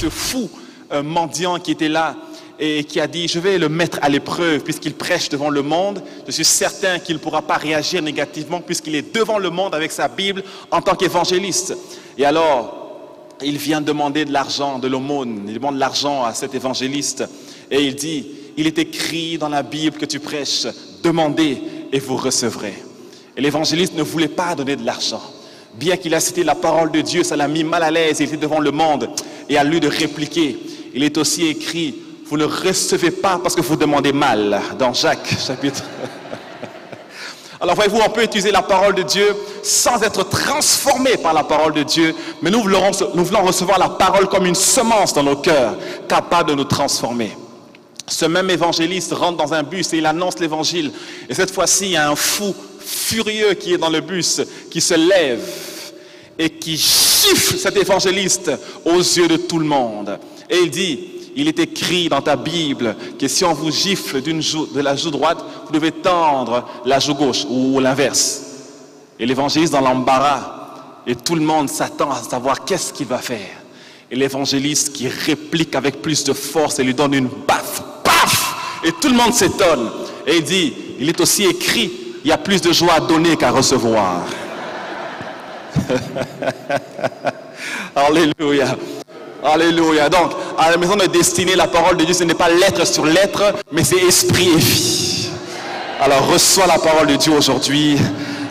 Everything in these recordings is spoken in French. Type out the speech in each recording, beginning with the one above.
ce fou mendiant qui était là et qui a dit, je vais le mettre à l'épreuve puisqu'il prêche devant le monde. Je suis certain qu'il ne pourra pas réagir négativement puisqu'il est devant le monde avec sa Bible en tant qu'évangéliste. Et alors, il vient demander de l'argent, de l'aumône. Il demande de l'argent à cet évangéliste. Et il dit, il est écrit dans la Bible que tu prêches, demandez et vous recevrez. Et l'évangéliste ne voulait pas donner de l'argent. Bien qu'il a cité la parole de Dieu, ça l'a mis mal à l'aise. Il était devant le monde et à lui de répliquer. Il est aussi écrit, vous ne recevez pas parce que vous demandez mal, dans Jacques chapitre. Alors voyez-vous, on peut utiliser la parole de Dieu sans être transformé par la parole de Dieu, mais nous voulons recevoir la parole comme une semence dans nos cœurs, capable de nous transformer. Ce même évangéliste rentre dans un bus et il annonce l'évangile. Et cette fois-ci, il y a un fou furieux qui est dans le bus, qui se lève et qui gifle cet évangéliste aux yeux de tout le monde. Et il dit, il est écrit dans ta Bible que si on vous gifle de la joue droite, vous devez tendre la joue gauche ou l'inverse. Et l'évangéliste dans l'embarras et tout le monde s'attend à savoir qu'est-ce qu'il va faire. Et l'évangéliste qui réplique avec plus de force et lui donne une baffe, paf! Et tout le monde s'étonne. Et il dit, il est aussi écrit, il y a plus de joie à donner qu'à recevoir. Alléluia. Alléluia. Donc, à la maison de destinée, la parole de Dieu, ce n'est pas lettre sur lettre, mais c'est esprit et vie. Alors, reçois la parole de Dieu aujourd'hui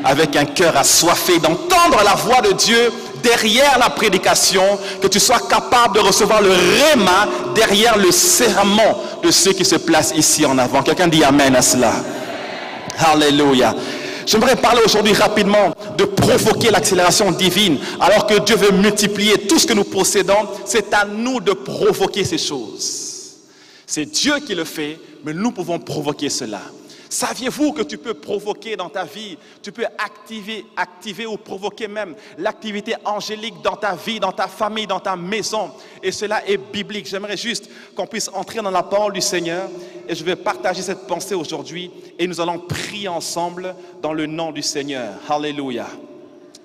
avec un cœur assoiffé d'entendre la voix de Dieu derrière la prédication, que tu sois capable de recevoir le réma derrière le serment de ceux qui se placent ici en avant. Quelqu'un dit amen à cela. Alléluia. J'aimerais parler aujourd'hui rapidement de provoquer l'accélération divine. Alors que Dieu veut multiplier tout ce que nous possédons, c'est à nous de provoquer ces choses. C'est Dieu qui le fait, mais nous pouvons provoquer cela. Saviez-vous que tu peux provoquer dans ta vie, tu peux activer ou provoquer même l'activité angélique dans ta vie, dans ta famille, dans ta maison. Et cela est biblique. J'aimerais juste qu'on puisse entrer dans la parole du Seigneur. Et je vais partager cette pensée aujourd'hui. Et nous allons prier ensemble dans le nom du Seigneur. Alléluia.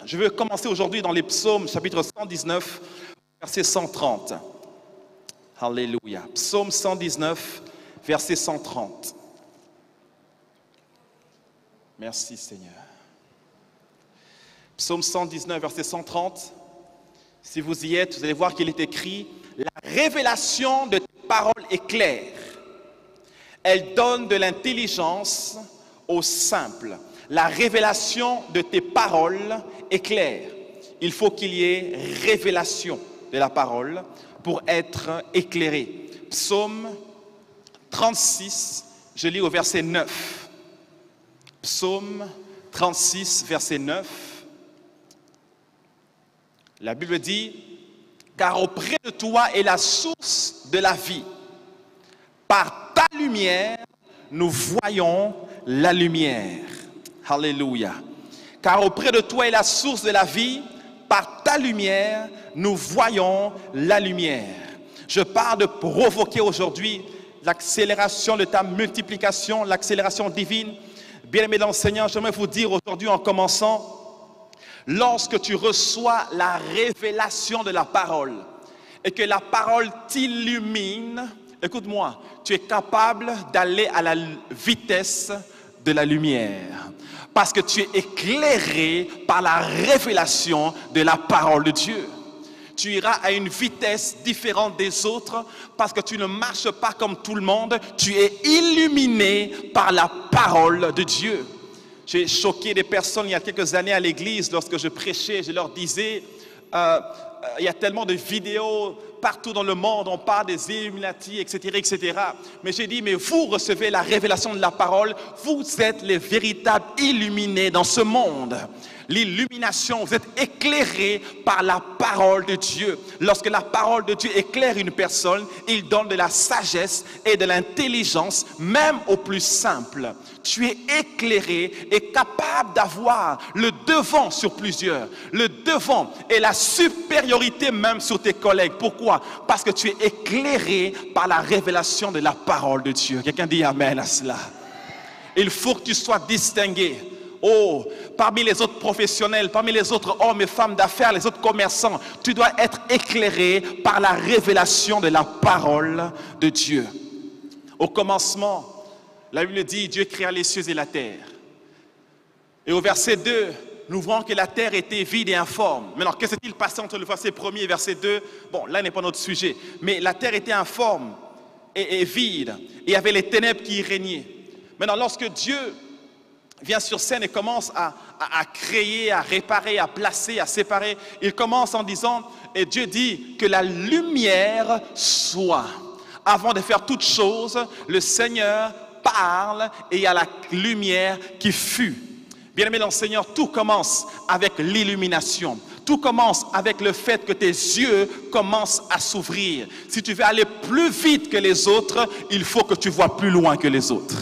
Je vais commencer aujourd'hui dans les psaumes, chapitre 119, verset 130. Alléluia. Psaume 119, verset 130. Merci Seigneur. Psaume 119, verset 130. Si vous y êtes, vous allez voir qu'il est écrit « La révélation de tes paroles est claire. Elle donne de l'intelligence aux simples. » La révélation de tes paroles est claire. Il faut qu'il y ait révélation de la parole pour être éclairé. Psaume 36, je lis au verset 9. Psaume 36, verset 9. La Bible dit, « Car auprès de toi est la source de la vie. Par ta lumière, nous voyons la lumière. » Alléluia. « Car auprès de toi est la source de la vie. Par ta lumière, nous voyons la lumière. » Je parle de provoquer aujourd'hui l'accélération de ta multiplication, l'accélération divine. Bien-aimés dans le Seigneur, j'aimerais vous dire aujourd'hui en commençant, lorsque tu reçois la révélation de la parole et que la parole t'illumine, écoute-moi, tu es capable d'aller à la vitesse de la lumière parce que tu es éclairé par la révélation de la parole de Dieu. Tu iras à une vitesse différente des autres parce que tu ne marches pas comme tout le monde. Tu es illuminé par la parole de Dieu. J'ai choqué des personnes il y a quelques années à l'église lorsque je prêchais. Je leur disais, il y a tellement de vidéos partout dans le monde, on parle des Illuminati, etc., etc. Mais j'ai dit, mais vous recevez la révélation de la parole, vous êtes les véritables illuminés dans ce monde. L'illumination, vous êtes éclairés par la parole de Dieu. Lorsque la parole de Dieu éclaire une personne, il donne de la sagesse et de l'intelligence, même au plus simple. Tu es éclairé et capable d'avoir le devant sur plusieurs. Le devant et la supériorité même sur tes collègues. Pourquoi? Parce que tu es éclairé par la révélation de la parole de Dieu. Quelqu'un dit amen à cela. Il faut que tu sois distingué. Oh, parmi les autres professionnels, parmi les autres hommes et femmes d'affaires, les autres commerçants, tu dois être éclairé par la révélation de la parole de Dieu. Au commencement, la Bible dit, Dieu créa les cieux et la terre. Et au verset 2, nous voyons que la terre était vide et informe. Maintenant, qu'est-ce qui s'est passé entre le verset 1er et le verset 2? Bon, là n'est pas notre sujet. Mais la terre était informe et vide. Et il y avait les ténèbres qui y régnaient. Maintenant, lorsque Dieu vient sur scène et commence à créer, à réparer, à placer, à séparer, il commence en disant, et Dieu dit que la lumière soit. Avant de faire toute chose, le Seigneur parle et il y a la lumière qui fut. Bien-aimé dans le Seigneur, tout commence avec l'illumination. Tout commence avec le fait que tes yeux commencent à s'ouvrir. Si tu veux aller plus vite que les autres, il faut que tu vois plus loin que les autres.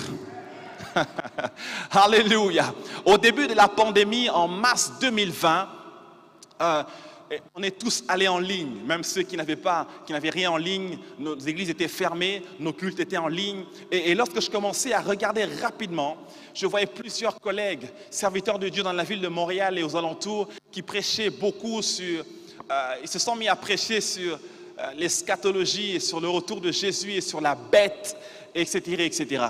Alléluia. Au début de la pandémie, en mars 2020, on est tous allés en ligne, même ceux qui n'avaient rien en ligne. Nos églises étaient fermées, nos cultes étaient en ligne. Et lorsque je commençais à regarder rapidement, je voyais plusieurs collègues, serviteurs de Dieu dans la ville de Montréal et aux alentours, qui prêchaient beaucoup sur... ils se sont mis à prêcher sur l'eschatologie et sur le retour de Jésus et sur la bête, etc., etc.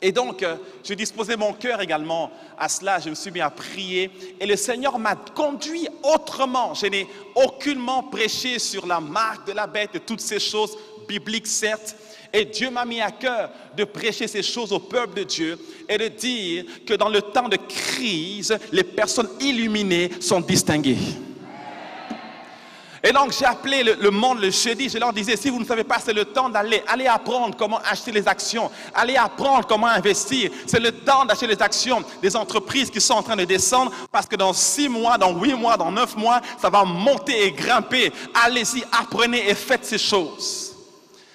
Et donc, j'ai disposé mon cœur également à cela. Je me suis mis à prier. Et le Seigneur m'a conduit autrement. Je n'ai aucunement prêché sur la marque de la bête et toutes ces choses bibliques, certes. Et Dieu m'a mis à cœur de prêcher ces choses au peuple de Dieu et de dire que dans le temps de crise, les personnes illuminées sont distinguées. Et donc, j'ai appelé le monde le jeudi. Je leur disais, si vous ne savez pas, c'est le temps d'aller apprendre comment acheter les actions. Allez apprendre comment investir. C'est le temps d'acheter les actions des entreprises qui sont en train de descendre parce que dans 6 mois, dans 8 mois, dans 9 mois, ça va monter et grimper. Allez-y, apprenez et faites ces choses.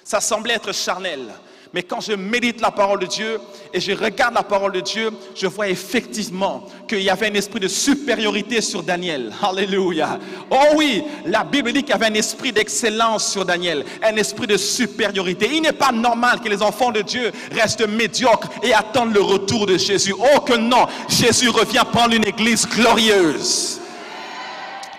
Ça semblait être charnel. Mais quand je médite la parole de Dieu et je regarde la parole de Dieu, je vois effectivement qu'il y avait un esprit de supériorité sur Daniel. Alléluia. Oh oui, la Bible dit qu'il y avait un esprit d'excellence sur Daniel, un esprit de supériorité. Il n'est pas normal que les enfants de Dieu restent médiocres et attendent le retour de Jésus. Oh que non, Jésus revient prendre une église glorieuse.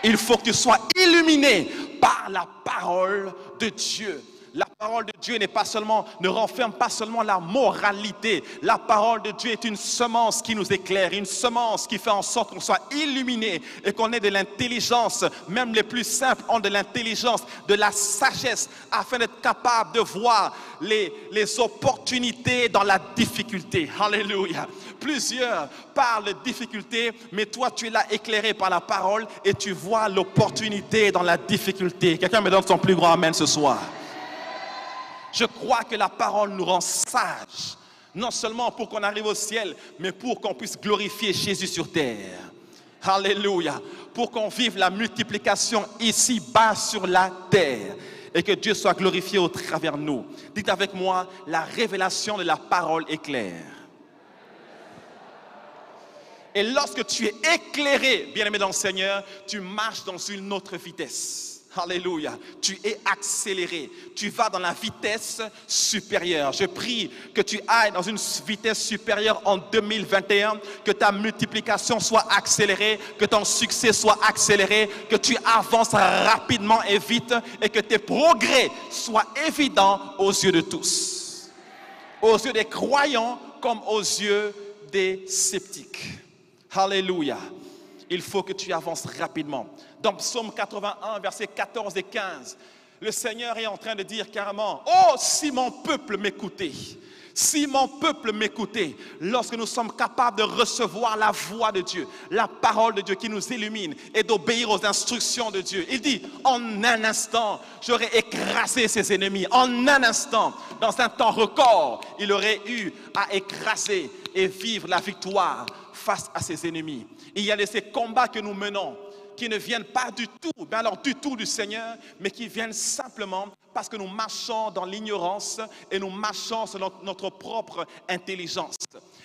Il faut que tu sois illuminé par la parole de Dieu. La parole de Dieu ne renferme pas seulement la moralité. La parole de Dieu est une semence qui nous éclaire, une semence qui fait en sorte qu'on soit illuminé et qu'on ait de l'intelligence. Même les plus simples ont de l'intelligence, de la sagesse, afin d'être capable de voir les opportunités dans la difficulté. Alléluia. Plusieurs parlent de difficulté, mais toi tu es là éclairé par la parole et tu vois l'opportunité dans la difficulté. Quelqu'un me donne son plus grand amen ce soir. Je crois que la parole nous rend sages, non seulement pour qu'on arrive au ciel, mais pour qu'on puisse glorifier Jésus sur terre. Alléluia. Pour qu'on vive la multiplication ici-bas sur la terre et que Dieu soit glorifié au travers de nous. Dites avec moi, la révélation de la parole est claire. Et lorsque tu es éclairé, bien-aimé dans le Seigneur, tu marches dans une autre vitesse. Alléluia. Tu es accéléré. Tu vas dans la vitesse supérieure. Je prie que tu ailles dans une vitesse supérieure en 2021, que ta multiplication soit accélérée, que ton succès soit accéléré, que tu avances rapidement et vite et que tes progrès soient évidents aux yeux de tous. Aux yeux des croyants comme aux yeux des sceptiques. Alléluia. Il faut que tu avances rapidement. Dans Psaume 81, versets 14 et 15, le Seigneur est en train de dire carrément, « Oh, si mon peuple m'écoutait, si mon peuple m'écoutait, lorsque nous sommes capables de recevoir la voix de Dieu, la parole de Dieu qui nous illumine et d'obéir aux instructions de Dieu. » Il dit, « En un instant, j'aurais écrasé ses ennemis. En un instant, dans un temps record, il aurait eu à écraser et vivre la victoire face à ses ennemis. » Il y a de ces combats que nous menons qui ne viennent pas du tout du Seigneur, mais qui viennent simplement parce que nous marchons dans l'ignorance et nous marchons selon notre propre intelligence.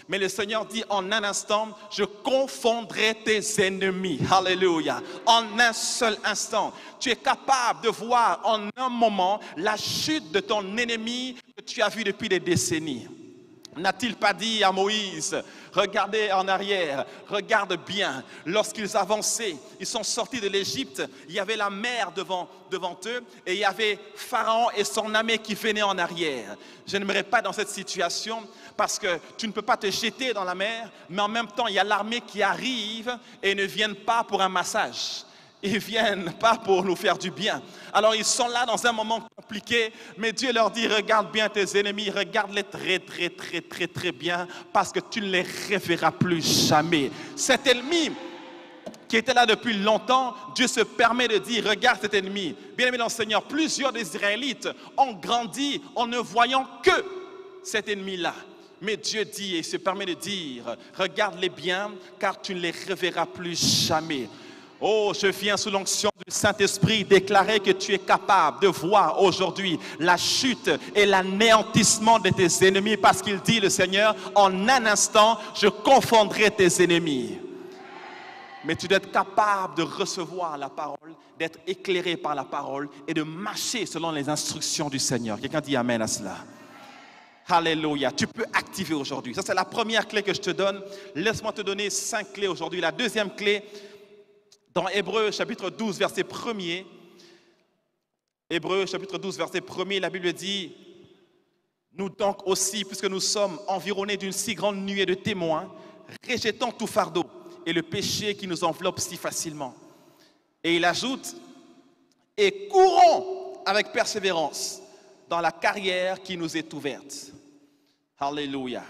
Mais le Seigneur dit, en un instant, je confondrai tes ennemis. Alléluia. En un seul instant, tu es capable de voir en un moment la chute de ton ennemi que tu as vu depuis des décennies. N'a-t-il pas dit à Moïse, regardez en arrière, regarde bien, lorsqu'ils avançaient, ils sont sortis de l'Égypte, il y avait la mer devant eux et il y avait Pharaon et son armée qui venaient en arrière. Je n'aimerais pas dans cette situation parce que tu ne peux pas te jeter dans la mer, mais en même temps il y a l'armée qui arrive et ne viennent pas pour un massage. Ils ne viennent pas pour nous faire du bien. Alors ils sont là dans un moment compliqué, mais Dieu leur dit, regarde bien tes ennemis, regarde-les très bien, parce que tu ne les reverras plus jamais. Cet ennemi qui était là depuis longtemps, Dieu se permet de dire, regarde cet ennemi. Bien-aimé dans le Seigneur, plusieurs des Israélites ont grandi en ne voyant que cet ennemi-là. Mais Dieu dit et se permet de dire, regarde-les bien, car tu ne les reverras plus jamais. Oh, je viens sous l'onction du Saint-Esprit déclarer que tu es capable de voir aujourd'hui la chute et l'anéantissement de tes ennemis, parce qu'il dit, le Seigneur, en un instant, je confondrai tes ennemis. Mais tu dois être capable de recevoir la parole, d'être éclairé par la parole et de marcher selon les instructions du Seigneur. Quelqu'un dit amen à cela? Alléluia. Tu peux activer aujourd'hui. Ça, c'est la première clé que je te donne. Laisse-moi te donner 5 clés aujourd'hui. La deuxième clé, dans Hébreux chapitre 12, verset 1er, Hébreux chapitre 12, verset 1er, la Bible dit, nous donc aussi, puisque nous sommes environnés d'une si grande nuée de témoins, rejetons tout fardeau et le péché qui nous enveloppe si facilement. Et il ajoute, et courons avec persévérance dans la carrière qui nous est ouverte. Alléluia.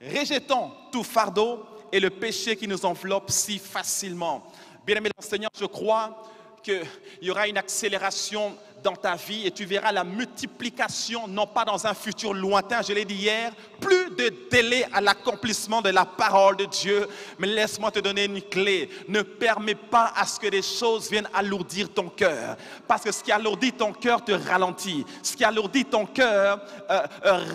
Rejetons tout fardeau et le péché qui nous enveloppe si facilement. Bien-aimé dans le Seigneur, je crois qu'il y aura une accélération dans ta vie et tu verras la multiplication, non pas dans un futur lointain, je l'ai dit hier, plus de délai à l'accomplissement de la parole de Dieu. Mais laisse-moi te donner une clé. Ne permets pas à ce que des choses viennent alourdir ton cœur. Parce que ce qui alourdit ton cœur te ralentit. Ce qui alourdit ton cœur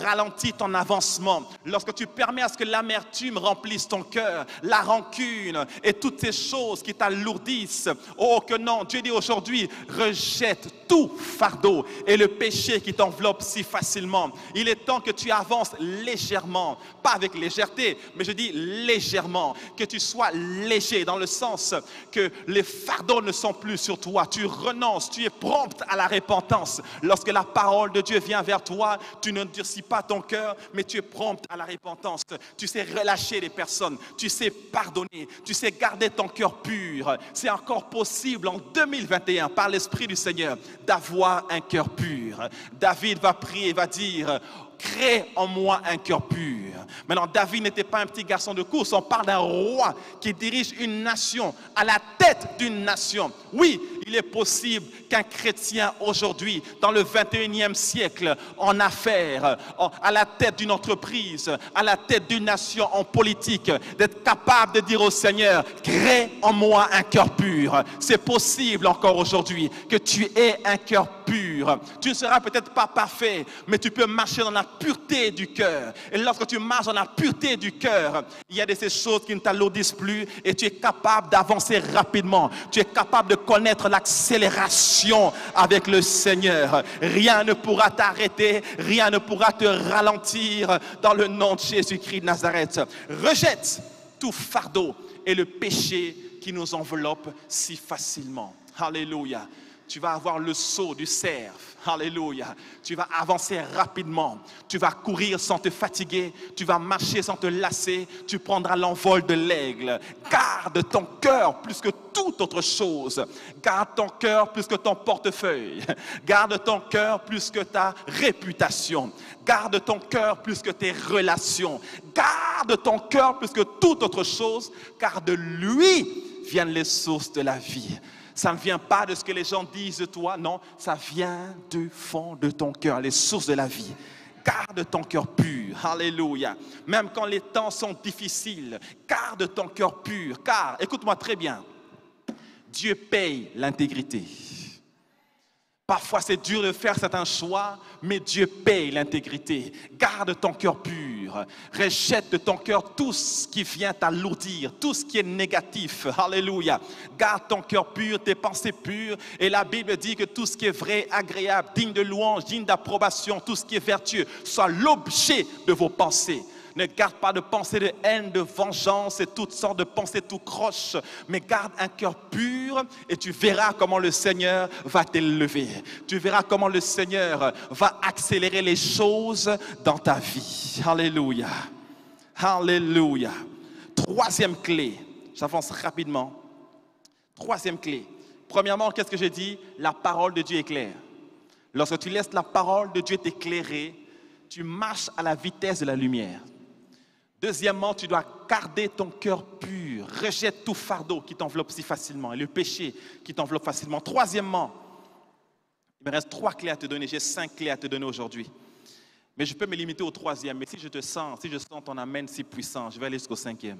ralentit ton avancement. Lorsque tu permets à ce que l'amertume remplisse ton cœur, la rancune et toutes ces choses qui t'alourdissent, oh que non, Dieu dit aujourd'hui, rejette tout fardeau et le péché qui t'enveloppe si facilement. Il est temps que tu avances légèrement, pas avec légèreté, mais je dis légèrement, que tu sois léger dans le sens que les fardeaux ne sont plus sur toi. Tu renonces, tu es prompt à la repentance. Lorsque la parole de Dieu vient vers toi, tu ne durcis pas ton cœur, mais tu es prompt à la repentance. Tu sais relâcher les personnes, tu sais pardonner, tu sais garder ton cœur pur. C'est encore possible en 2021 par l'Esprit du Seigneur d'avoir un cœur pur. David va prier et va dire, crée en moi un cœur pur. Maintenant, David n'était pas un petit garçon de course, on parle d'un roi qui dirige une nation, à la tête d'une nation. Oui, il est possible qu'un chrétien aujourd'hui, dans le 21e siècle, en affaires, à la tête d'une entreprise, à la tête d'une nation, en politique, d'être capable de dire au Seigneur, crée en moi un cœur pur. C'est possible encore aujourd'hui que tu aies un cœur pur. Tu ne seras peut-être pas parfait, mais tu peux marcher dans la pureté du cœur. Et lorsque tu marches dans la pureté du cœur, il y a de ces choses qui ne t'alourdissent plus et tu es capable d'avancer rapidement. Tu es capable de connaître l'accélération avec le Seigneur. Rien ne pourra t'arrêter, rien ne pourra te ralentir dans le nom de Jésus-Christ de Nazareth. Rejette tout fardeau et le péché qui nous enveloppe si facilement. Alléluia. Tu vas avoir le saut du cerf. Alléluia. Tu vas avancer rapidement. Tu vas courir sans te fatiguer. Tu vas marcher sans te lasser. Tu prendras l'envol de l'aigle. Garde ton cœur plus que toute autre chose. Garde ton cœur plus que ton portefeuille. Garde ton cœur plus que ta réputation. Garde ton cœur plus que tes relations. Garde ton cœur plus que toute autre chose, car de lui viennent les sources de la vie. Ça ne vient pas de ce que les gens disent de toi, non, ça vient du fond de ton cœur, les sources de la vie. Garde ton cœur pur, alléluia. Même quand les temps sont difficiles, garde ton cœur pur, car, écoute-moi très bien, Dieu paye l'intégrité. Parfois, c'est dur de faire certains choix, mais Dieu paye l'intégrité. Garde ton cœur pur. Rejette de ton cœur tout ce qui vient t'alourdir, tout ce qui est négatif. Alléluia. Garde ton cœur pur, tes pensées pures. Et la Bible dit que tout ce qui est vrai, agréable, digne de louange, digne d'approbation, tout ce qui est vertueux, soit l'objet de vos pensées. Ne garde pas de pensées de haine, de vengeance et toutes sortes de pensées tout croches. Mais garde un cœur pur et tu verras comment le Seigneur va t'élever. Tu verras comment le Seigneur va accélérer les choses dans ta vie. Alléluia. Alléluia. Troisième clé. J'avance rapidement. Troisième clé. Premièrement, qu'est-ce que j'ai dit? La parole de Dieu est claire. Lorsque tu laisses la parole de Dieu t'éclairer, tu marches à la vitesse de la lumière. Deuxièmement, tu dois garder ton cœur pur. Rejette tout fardeau qui t'enveloppe si facilement et le péché qui t'enveloppe facilement. Troisièmement, il me reste 3 clés à te donner. J'ai 5 clés à te donner aujourd'hui. Mais je peux me limiter au troisième. Mais si je sens ton amen si puissant, je vais aller jusqu'au 5e.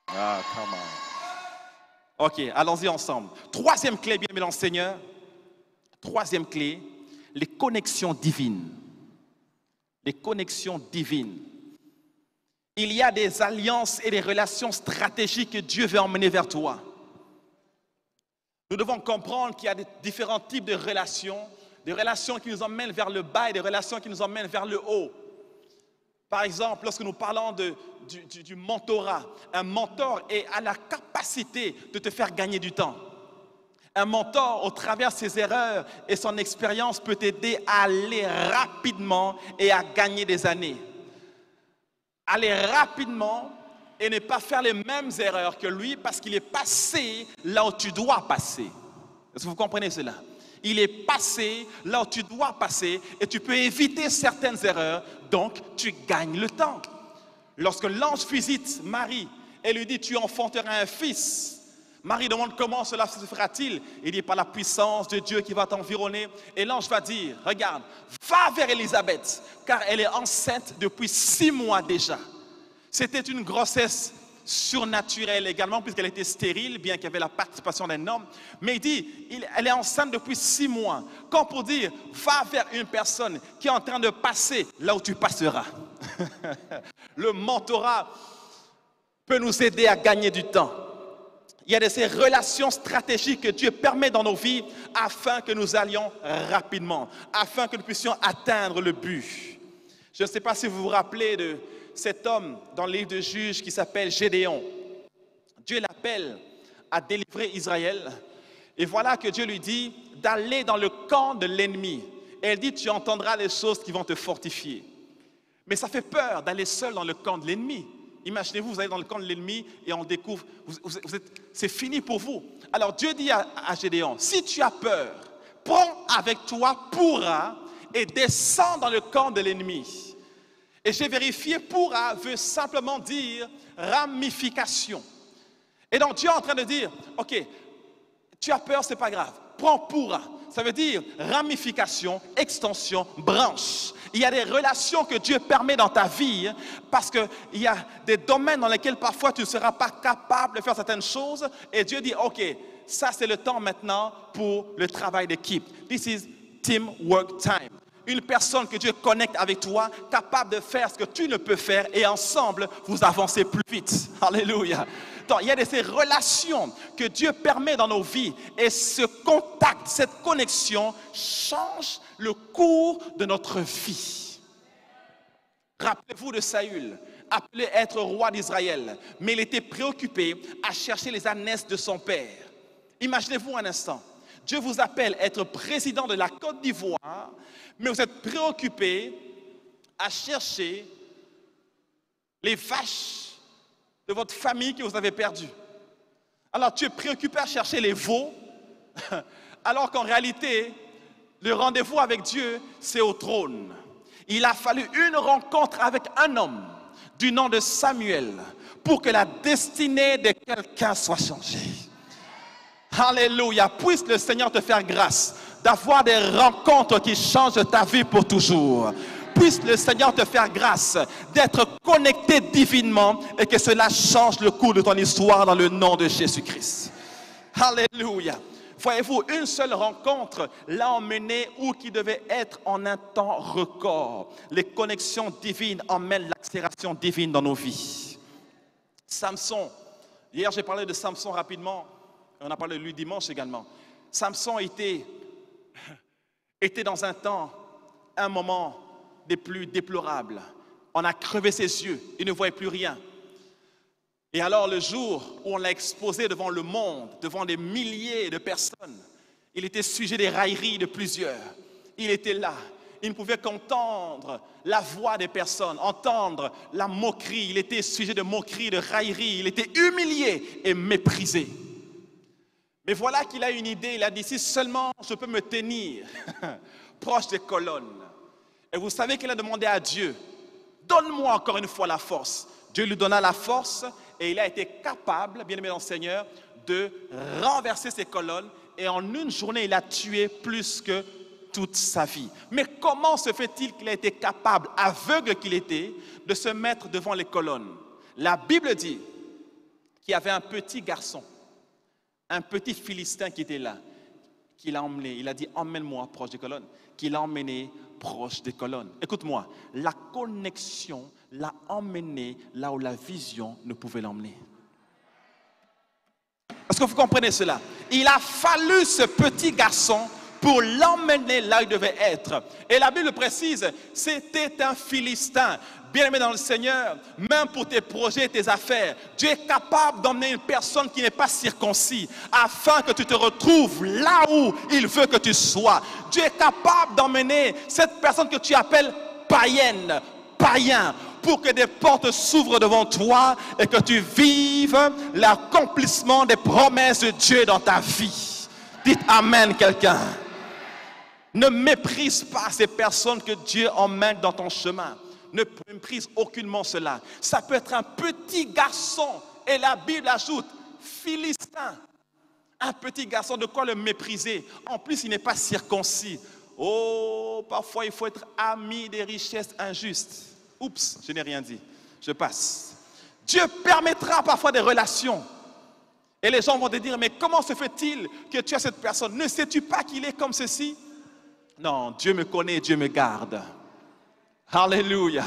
Ah, come on. Ok, allons-y ensemble. Troisième clé, bien aimé Seigneur. Troisième clé, les connexions divines. Les connexions divines. Il y a des alliances et des relations stratégiques que Dieu veut emmener vers toi. Nous devons comprendre qu'il y a différents types de relations. Des relations qui nous emmènent vers le bas et des relations qui nous emmènent vers le haut. Par exemple, lorsque nous parlons du mentorat, un mentor a la capacité de te faire gagner du temps. Un mentor, au travers de ses erreurs et son expérience, peut t'aider à aller rapidement et à gagner des années. Aller rapidement et ne pas faire les mêmes erreurs que lui parce qu'il est passé là où tu dois passer. Est-ce que vous comprenez cela? Il est passé là où tu dois passer et tu peux éviter certaines erreurs, donc tu gagnes le temps. Lorsque l'ange visite Marie et lui dit « Tu enfanteras un fils », Marie demande comment cela se fera-t-il. Il dit par la puissance de Dieu qui va t'environner. Et l'ange va dire, regarde, va vers Élisabeth, car elle est enceinte depuis 6 mois déjà. C'était une grossesse surnaturelle également, puisqu'elle était stérile, bien qu'il y avait la participation d'un homme. Mais il dit, elle est enceinte depuis 6 mois. Comme pour dire, va vers une personne qui est en train de passer là où tu passeras. Le mentorat peut nous aider à gagner du temps. Il y a de ces relations stratégiques que Dieu permet dans nos vies afin que nous allions rapidement, afin que nous puissions atteindre le but. Je ne sais pas si vous vous rappelez de cet homme dans le livre de Juges qui s'appelle Gédéon. Dieu l'appelle à délivrer Israël. Et voilà que Dieu lui dit d'aller dans le camp de l'ennemi. Et elle dit, tu entendras les choses qui vont te fortifier. Mais ça fait peur d'aller seul dans le camp de l'ennemi. Imaginez-vous, vous allez dans le camp de l'ennemi et on découvre, c'est fini pour vous. Alors Dieu dit à Gédéon, si tu as peur, prends avec toi pourra et descends dans le camp de l'ennemi. Et j'ai vérifié, pourra veut simplement dire ramification. Et donc Dieu est en train de dire, ok, tu as peur, c'est pas grave, prends pourra. Ça veut dire ramification, extension, branche. Il y a des relations que Dieu permet dans ta vie parce qu'il y a des domaines dans lesquels parfois tu ne seras pas capable de faire certaines choses. Et Dieu dit, ok, ça c'est le temps maintenant pour le travail d'équipe. This is teamwork time. Une personne que Dieu connecte avec toi, capable de faire ce que tu ne peux faire et ensemble, vous avancez plus vite. Alléluia. Donc, il y a de ces relations que Dieu permet dans nos vies et ce contact, cette connexion change le cours de notre vie. Rappelez-vous de Saül, appelé être roi d'Israël, mais il était préoccupé à chercher les ânesses de son père. Imaginez-vous un instant, Dieu vous appelle à être président de la Côte d'Ivoire, mais vous êtes préoccupé à chercher les vaches de votre famille que vous avez perdues. Alors tu es préoccupé à chercher les veaux, alors qu'en réalité, le rendez-vous avec Dieu, c'est au trône. Il a fallu une rencontre avec un homme du nom de Samuel pour que la destinée de quelqu'un soit changée. Alléluia. Puisse le Seigneur te faire grâce d'avoir des rencontres qui changent ta vie pour toujours. Puisse le Seigneur te faire grâce d'être connecté divinement et que cela change le cours de ton histoire dans le nom de Jésus-Christ. Alléluia. Voyez-vous, une seule rencontre l'a emmené où qui devait être en un temps record. Les connexions divines emmènent l'accélération divine dans nos vies. Samson, hier j'ai parlé de Samson rapidement, on a parlé de lui dimanche également. Samson était dans un temps, un moment des plus déplorables. On a crevé ses yeux, il ne voyait plus rien. Et alors le jour où on l'a exposé devant le monde, devant des milliers de personnes, il était sujet des railleries de plusieurs. Il était là. Il ne pouvait qu'entendre la voix des personnes, entendre la moquerie. Il était sujet de moquerie, de raillerie. Il était humilié et méprisé. Mais voilà qu'il a une idée. Il a dit, si seulement je peux me tenir proche des colonnes. Et vous savez qu'il a demandé à Dieu, donne-moi encore une fois la force. Dieu lui donna la force et il a été capable, bien aimé dans le Seigneur, de renverser ces colonnes. Et en une journée, il a tué plus que toute sa vie. Mais comment se fait-il qu'il a été capable, aveugle qu'il était, de se mettre devant les colonnes? La Bible dit qu'il y avait un petit garçon, un petit Philistin qui était là, qu'il a emmené. Il a dit, emmène-moi proche des colonnes. Qu'il a emmené proche des colonnes. Écoute-moi, la connexion l'a emmené là où la vision ne pouvait l'emmener. Est-ce que vous comprenez cela? Il a fallu ce petit garçon pour l'emmener là où il devait être. Et la Bible précise, c'était un Philistin. Bien-aimé dans le Seigneur, même pour tes projets et tes affaires, Dieu est capable d'emmener une personne qui n'est pas circoncis afin que tu te retrouves là où il veut que tu sois. Dieu est capable d'emmener cette personne que tu appelles païenne, païen, pour que des portes s'ouvrent devant toi et que tu vives l'accomplissement des promesses de Dieu dans ta vie. Dites Amen quelqu'un. Ne méprise pas ces personnes que Dieu emmène dans ton chemin. Ne méprise aucunement cela. Ça peut être un petit garçon, et la Bible ajoute, Philistin. Un petit garçon, de quoi le mépriser? En plus, il n'est pas circoncis. Oh, parfois il faut être ami des richesses injustes. Oups, je n'ai rien dit. Je passe. Dieu permettra parfois des relations. Et les gens vont te dire, mais comment se fait-il que tu as cette personne? Ne sais-tu pas qu'il est comme ceci? Non, Dieu me connaît, Dieu me garde. Alléluia.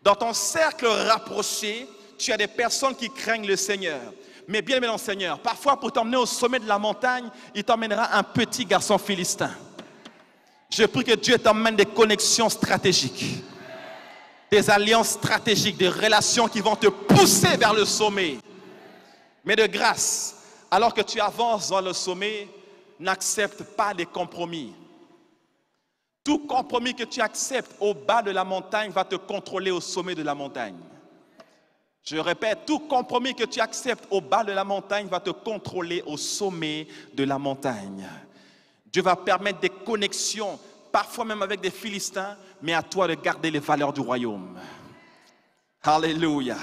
Dans ton cercle rapproché, tu as des personnes qui craignent le Seigneur. Mais bien aimé dans le Seigneur, parfois pour t'emmener au sommet de la montagne, il t'emmènera un petit garçon philistin. Je prie que Dieu t'emmène des connexions stratégiques, des alliances stratégiques, des relations qui vont te pousser vers le sommet. Mais de grâce, alors que tu avances dans le sommet, n'accepte pas les compromis. Tout compromis que tu acceptes au bas de la montagne va te contrôler au sommet de la montagne. Je répète, tout compromis que tu acceptes au bas de la montagne va te contrôler au sommet de la montagne. Dieu va permettre des connexions, parfois même avec des Philistins, mais à toi de garder les valeurs du royaume. Alléluia.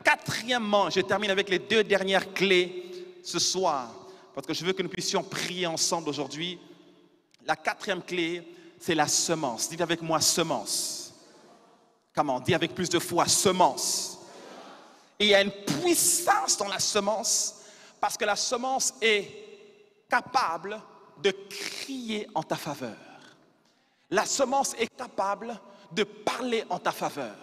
Quatrièmement, je termine avec les deux dernières clés ce soir, parce que je veux que nous puissions prier ensemble aujourd'hui. La quatrième clé, c'est la semence. Dites avec moi, semence. Comment? Dis avec plus de foi, semence. Et il y a une puissance dans la semence, parce que la semence est capable de crier en ta faveur. La semence est capable de parler en ta faveur.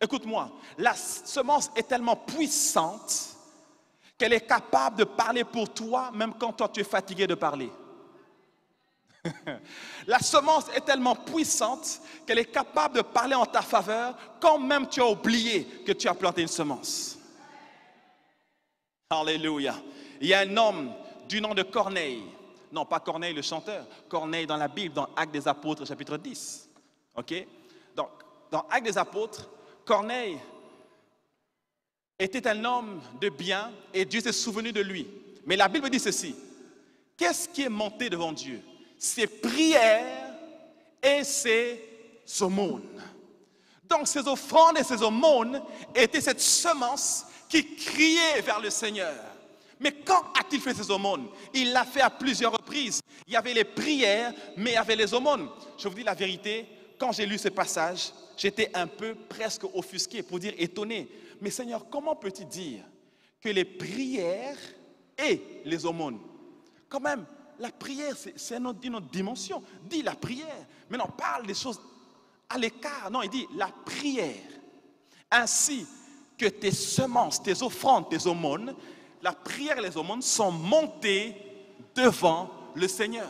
Écoute-moi, la semence est tellement puissante qu'elle est capable de parler pour toi, même quand toi tu es fatigué de parler. La semence est tellement puissante qu'elle est capable de parler en ta faveur quand même tu as oublié que tu as planté une semence. Alléluia. Il y a un homme du nom de Corneille. Non, pas Corneille le chanteur. Corneille dans la Bible, dans Actes des Apôtres, chapitre 10. Ok? Donc, dans Actes des Apôtres, Corneille était un homme de bien et Dieu s'est souvenu de lui. Mais la Bible dit ceci. Qu'est-ce qui est monté devant Dieu? Ses prières et ses aumônes. Donc ces offrandes et ces aumônes étaient cette semence qui criait vers le Seigneur. Mais quand a-t-il fait ces aumônes? Il l'a fait à plusieurs reprises. Il y avait les prières, mais il y avait les aumônes. Je vous dis la vérité, quand j'ai lu ce passage, j'étais un peu presque offusqué, pour dire étonné. Mais Seigneur, comment peux-tu dire que les prières et les aumônes? Quand même, la prière, c'est une autre dimension. Dis la prière. Mais non, parle des choses à l'écart. Non, il dit la prière. Ainsi que tes semences, tes offrandes, tes aumônes, la prière et les aumônes sont montées devant le Seigneur.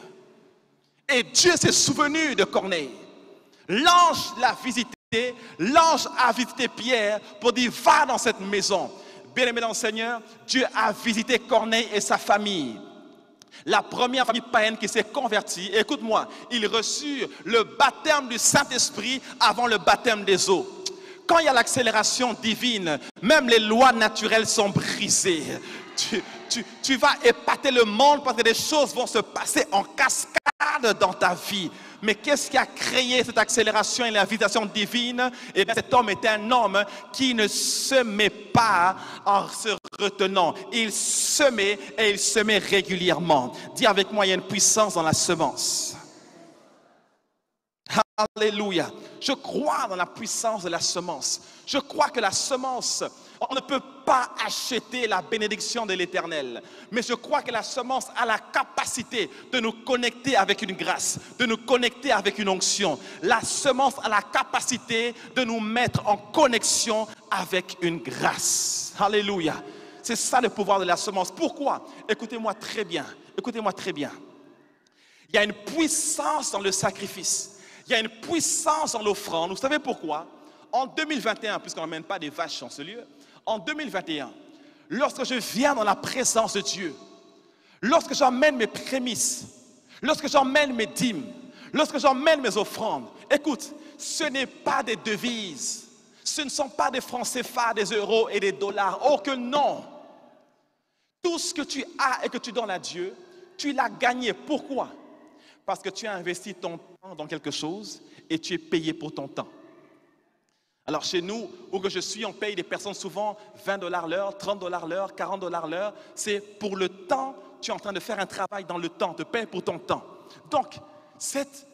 Et Dieu s'est souvenu de Corneille. L'ange l'a visité l'ange a visité Pierre pour dire, va dans cette maison. Bien-aimé dans le Seigneur, Dieu a visité Corneille et sa famille. La première famille païenne qui s'est convertie, écoute-moi, ils reçurent le baptême du Saint-Esprit avant le baptême des eaux. Quand il y a l'accélération divine, même les lois naturelles sont brisées. Tu vas épater le monde parce que des choses vont se passer en cascade dans ta vie. Mais qu'est-ce qui a créé cette accélération et l'invitation divine? Eh bien, cet homme était un homme qui ne semait pas en se retenant. Il semait et il semait régulièrement. Dis avec moi, il y a une puissance dans la semence. Alléluia. Je crois dans la puissance de la semence. Je crois que la semence, on ne peut pas acheter la bénédiction de l'Éternel. Mais je crois que la semence a la capacité de nous connecter avec une grâce, de nous connecter avec une onction. La semence a la capacité de nous mettre en connexion avec une grâce. Alléluia. C'est ça le pouvoir de la semence. Pourquoi? Écoutez-moi très bien. Écoutez-moi très bien. Il y a une puissance dans le sacrifice. Il y a une puissance dans l'offrande. Vous savez pourquoi? En 2021, puisqu'on n'emmène pas des vaches en ce lieu, en 2021, lorsque je viens dans la présence de Dieu, lorsque j'emmène mes prémices, lorsque j'emmène mes dîmes, lorsque j'emmène mes offrandes, écoute, ce n'est pas des devises, ce ne sont pas des francs CFA, des euros et des dollars. Oh que non! Tout ce que tu as et que tu donnes à Dieu, tu l'as gagné. Pourquoi? Parce que tu as investi ton temps dans quelque chose et tu es payé pour ton temps. Alors chez nous, où que je suis, on paye des personnes souvent 20 $ l'heure, 30 $ l'heure, 40 $ l'heure. C'est pour le temps, tu es en train de faire un travail dans le temps, te paye pour ton temps. Donc, cet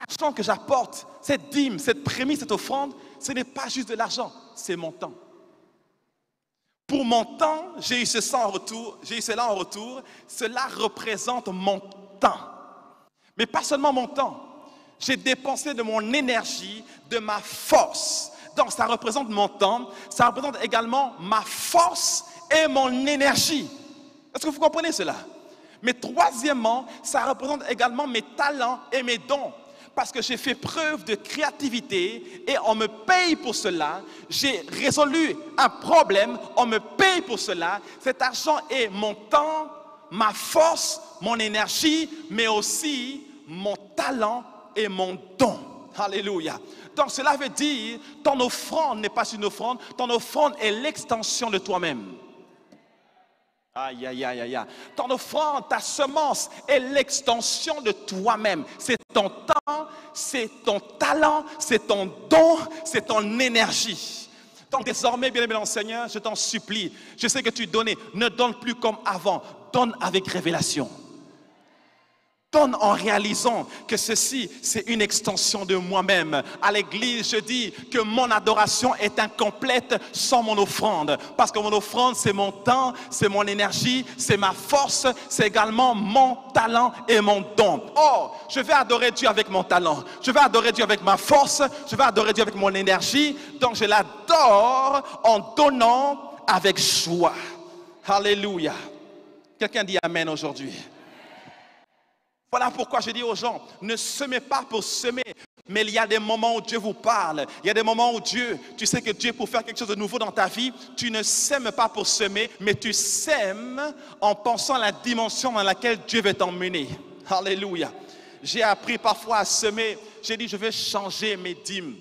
argent que j'apporte, cette dîme, cette prémisse, cette offrande, ce n'est pas juste de l'argent, c'est mon temps. Pour mon temps, j'ai eu cela en retour, cela représente mon temps. Mais pas seulement mon temps. J'ai dépensé de mon énergie, de ma force. Donc ça représente mon temps, ça représente également ma force et mon énergie. Est-ce que vous comprenez cela? Mais troisièmement, ça représente également mes talents et mes dons. Parce que j'ai fait preuve de créativité et on me paye pour cela. J'ai résolu un problème, on me paye pour cela. Cet argent est mon temps, ma force, mon énergie, mais aussi mon talent et mon don. Alléluia. Donc cela veut dire, ton offrande n'est pas une offrande, ton offrande est l'extension de toi-même. Aïe, aïe, aïe, aïe. Ton offrande, ta semence est l'extension de toi-même. C'est ton temps, c'est ton talent, c'est ton don, c'est ton énergie. Donc désormais, bien-aimé dans le Seigneur, je t'en supplie, je sais que tu donnais, ne donne plus comme avant, donne avec révélation. Donne en réalisant que ceci, c'est une extension de moi-même. À l'église, je dis que mon adoration est incomplète sans mon offrande. Parce que mon offrande, c'est mon temps, c'est mon énergie, c'est ma force, c'est également mon talent et mon don. Oh, je vais adorer Dieu avec mon talent. Je vais adorer Dieu avec ma force. Je vais adorer Dieu avec mon énergie. Donc, je l'adore en donnant avec joie. Alléluia. Quelqu'un dit Amen aujourd'hui. Voilà pourquoi je dis aux gens, ne semez pas pour semer, mais il y a des moments où Dieu vous parle. Il y a des moments où tu sais que Dieu, pour faire quelque chose de nouveau dans ta vie, tu ne sèmes pas pour semer, mais tu sèmes en pensant à la dimension dans laquelle Dieu veut t'emmener. Alléluia. J'ai appris parfois à semer. J'ai dit, je vais changer mes dîmes.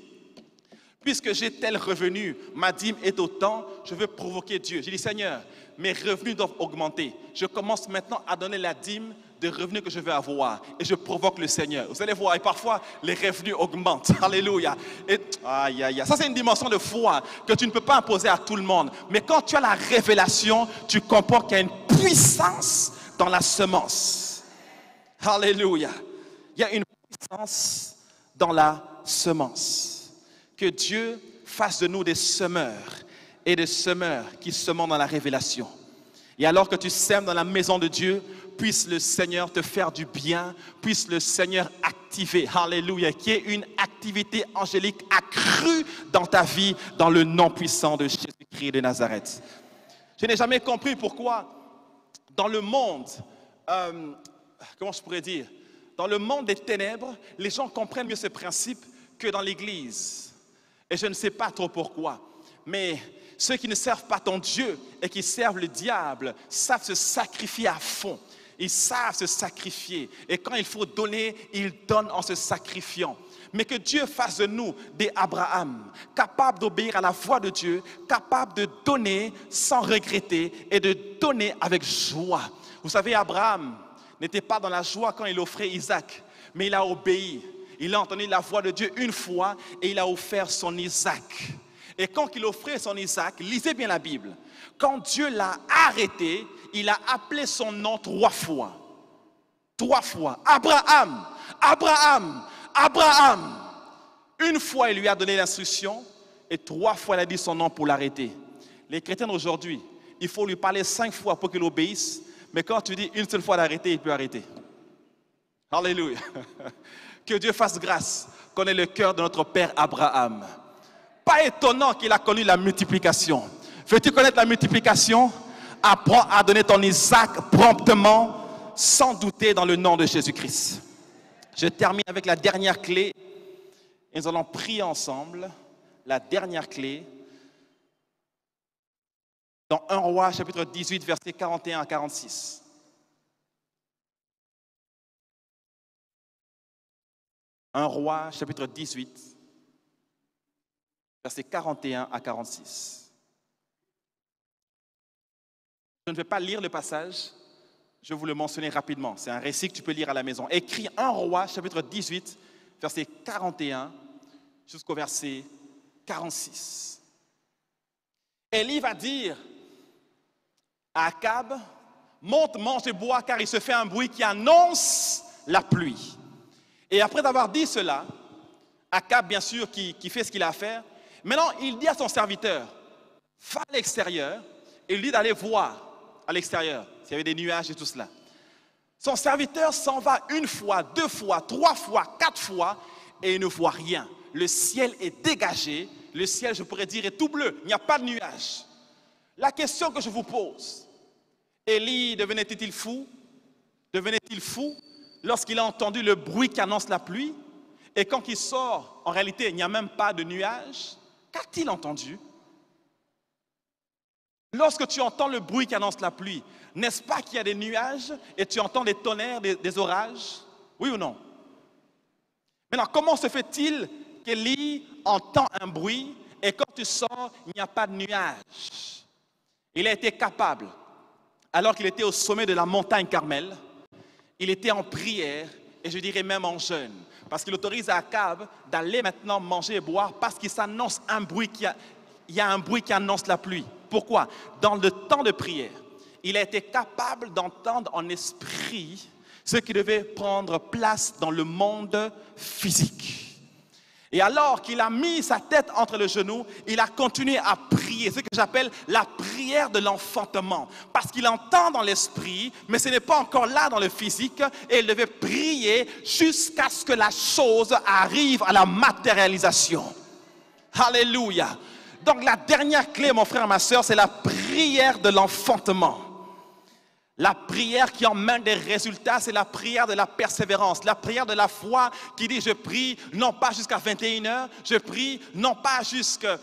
Puisque j'ai tel revenu, ma dîme est autant, je veux provoquer Dieu. J'ai dit, Seigneur, mes revenus doivent augmenter. Je commence maintenant à donner la dîme de revenus que je veux avoir. Et je provoque le Seigneur. Vous allez voir, et parfois, les revenus augmentent. Alléluia. Et, aïe, aïe, aïe. Ça, c'est une dimension de foi que tu ne peux pas imposer à tout le monde. Mais quand tu as la révélation, tu comprends qu'il y a une puissance dans la semence. Alléluia. Il y a une puissance dans la semence. Que Dieu fasse de nous des semeurs et des semeurs qui sement dans la révélation. Et alors que tu sèmes dans la maison de Dieu, puisse le Seigneur te faire du bien, puisse le Seigneur activer, alléluia, qu'il y ait une activité angélique accrue dans ta vie, dans le nom puissant de Jésus-Christ de Nazareth. Je n'ai jamais compris pourquoi dans le monde, comment je pourrais dire, dans le monde des ténèbres, les gens comprennent mieux ce principe que dans l'église, et je ne sais pas trop pourquoi, mais ceux qui ne servent pas ton Dieu et qui servent le diable savent se sacrifier à fond. Ils savent se sacrifier. Et quand il faut donner, ils donnent en se sacrifiant. Mais que Dieu fasse de nous des Abraham, capables d'obéir à la voix de Dieu, capables de donner sans regretter et de donner avec joie. Vous savez, Abraham n'était pas dans la joie quand il offrait Isaac, mais il a obéi. Il a entendu la voix de Dieu une fois et il a offert son Isaac. Et quand il offrait son Isaac, lisez bien la Bible, quand Dieu l'a arrêté, il a appelé son nom 3 fois. 3 fois. Abraham, Abraham, Abraham. Une fois, il lui a donné l'instruction et 3 fois, il a dit son nom pour l'arrêter. Les chrétiens d'aujourd'hui, il faut lui parler 5 fois pour qu'il obéisse, mais quand tu dis une seule fois d'arrêter, il peut arrêter. Alléluia. Que Dieu fasse grâce qu'on ait le cœur de notre père Abraham. Pas étonnant qu'il a connu la multiplication. Veux-tu connaître la multiplication? Apprends à donner ton Isaac promptement, sans douter, dans le nom de Jésus-Christ. Je termine avec la dernière clé. Et nous allons prier ensemble. La dernière clé. Dans 1 Roi, chapitre 18, versets 41 à 46. Un Roi, chapitre 18, versets 41 à 46. Je ne vais pas lire le passage, je vais vous le mentionner rapidement. C'est un récit que tu peux lire à la maison. Écrit 1 Roi, chapitre 18, verset 41 jusqu'au verset 46. Élie va dire à Akab, monte, mange et bois, car il se fait un bruit qui annonce la pluie. Et après avoir dit cela, Akab, bien sûr, qui fait ce qu'il a à faire, maintenant il dit à son serviteur, va à l'extérieur, et il dit d'aller voir à l'extérieur, s'il y avait des nuages et tout cela. Son serviteur s'en va 1 fois, 2 fois, 3 fois, 4 fois, et il ne voit rien. Le ciel est dégagé, le ciel, je pourrais dire, est tout bleu, il n'y a pas de nuages. La question que je vous pose, Élie devenait-il fou? Devenait-il fou lorsqu'il a entendu le bruit qui annonce la pluie? Et quand il sort, en réalité, il n'y a même pas de nuages. Qu'a-t-il entendu? Lorsque tu entends le bruit qui annonce la pluie, n'est-ce pas qu'il y a des nuages et tu entends des tonnerres, des orages? Oui ou non? Maintenant, comment se fait-il qu'Élie entend un bruit et quand tu sors, il n'y a pas de nuages? Il a été capable, alors qu'il était au sommet de la montagne Carmel, il était en prière et je dirais même en jeûne. Parce qu'il autorise à Akab d'aller maintenant manger et boire parce qu'il s'annonce un bruit il y a un bruit qui annonce la pluie. Pourquoi? Dans le temps de prière, il a été capable d'entendre en esprit ce qui devait prendre place dans le monde physique. Et alors qu'il a mis sa tête entre les genoux, il a continué à prier, ce que j'appelle la prière de l'enfantement. Parce qu'il entend dans l'esprit, mais ce n'est pas encore là dans le physique, et il devait prier jusqu'à ce que la chose arrive à la matérialisation. Alléluia. Donc la dernière clé, mon frère, ma soeur, c'est la prière de l'enfantement. La prière qui emmène des résultats, c'est la prière de la persévérance, la prière de la foi qui dit je prie non pas jusqu'à 21h, je prie non pas jusqu'à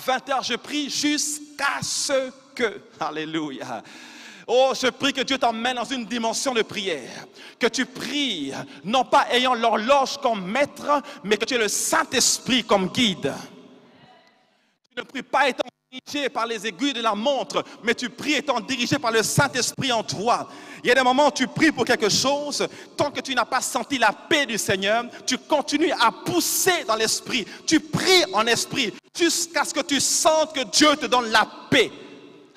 20h, je prie jusqu'à ce que, alléluia. Oh, je prie que Dieu t'emmène dans une dimension de prière, que tu pries non pas ayant l'horloge comme maître, mais que tu aies le Saint-Esprit comme guide. Tu ne pries pas étant dirigé par les aiguilles de la montre, mais tu pries étant dirigé par le Saint-Esprit en toi. Il y a des moments où tu pries pour quelque chose, tant que tu n'as pas senti la paix du Seigneur, tu continues à pousser dans l'esprit. Tu pries en esprit jusqu'à ce que tu sentes que Dieu te donne la paix.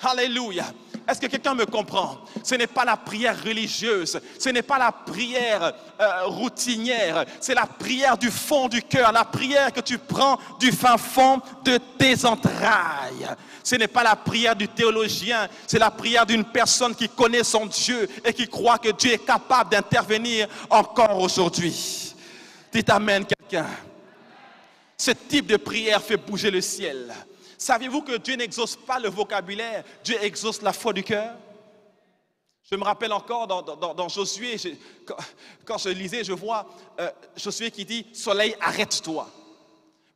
Alléluia. Est-ce que quelqu'un me comprend? Ce n'est pas la prière religieuse, ce n'est pas la prière routinière, c'est la prière du fond du cœur, la prière que tu prends du fin fond de tes entrailles. Ce n'est pas la prière du théologien, c'est la prière d'une personne qui connaît son Dieu et qui croit que Dieu est capable d'intervenir encore aujourd'hui. Dites amen quelqu'un. Ce type de prière fait bouger le ciel. Saviez-vous que Dieu n'exauce pas le vocabulaire, Dieu exauce la foi du cœur? Je me rappelle encore dans Josué, quand je lisais, je vois Josué qui dit « Soleil, arrête-toi ».